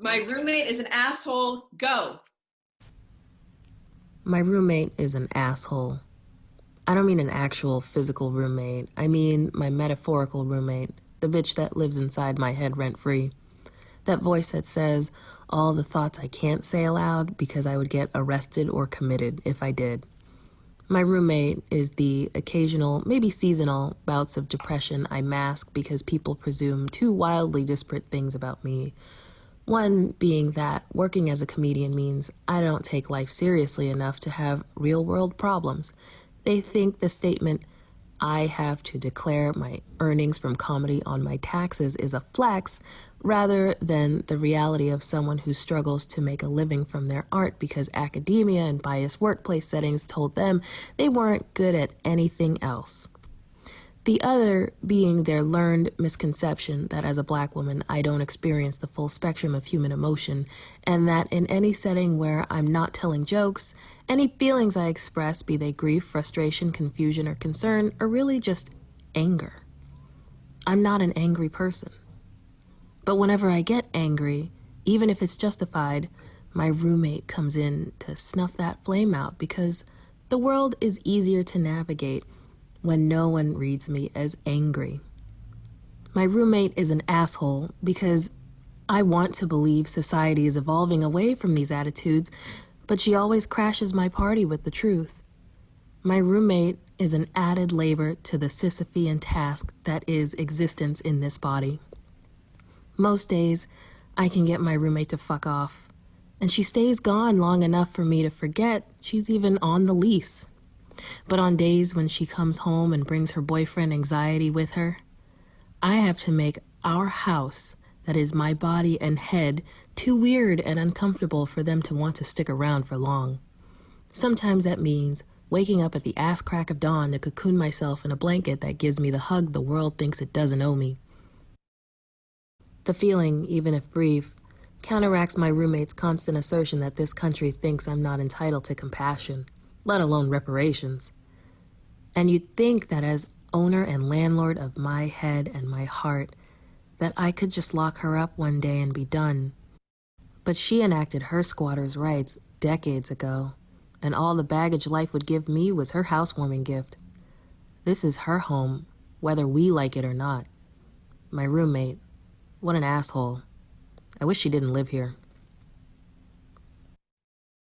My roommate is an asshole. Go. My roommate is an asshole. I don't mean an actual physical roommate. I mean my metaphorical roommate, the bitch that lives inside my head rent-free. That voice that says all the thoughts I can't say aloud because I would get arrested or committed if I did. My roommate is the occasional, maybe seasonal, bouts of depression I mask because people presume two wildly disparate things about me. One being that working as a comedian means I don't take life seriously enough to have real-world problems. They think the statement, I have to declare my earnings from comedy on my taxes is a flex, rather than the reality of someone who struggles to make a living from their art because academia and biased workplace settings told them they weren't good at anything else. The other being their learned misconception that as a black woman, I don't experience the full spectrum of human emotion, and that in any setting where I'm not telling jokes, any feelings I express, be they grief, frustration, confusion, or concern, are really just anger. I'm not an angry person. But whenever I get angry, even if it's justified, my roommate comes in to snuff that flame out because the world is easier to navigate when no one reads me as angry. My roommate is an asshole because I want to believe society is evolving away from these attitudes, but she always crashes my party with the truth. My roommate is an added labor to the Sisyphean task that is existence in this body. Most days, I can get my roommate to fuck off, and she stays gone long enough for me to forget she's even on the lease. But on days when she comes home and brings her boyfriend anxiety with her, I have to make our house, that is my body and head, too weird and uncomfortable for them to want to stick around for long. Sometimes that means waking up at the ass crack of dawn to cocoon myself in a blanket that gives me the hug the world thinks it doesn't owe me. The feeling, even if brief, counteracts my roommate's constant assertion that this country thinks I'm not entitled to compassion, let alone reparations. And you'd think that as owner and landlord of my head and my heart, that I could just lock her up one day and be done. But she enacted her squatter's rights decades ago, and all the baggage life would give me was her housewarming gift. This is her home, whether we like it or not. My roommate, what an asshole. I wish she didn't live here.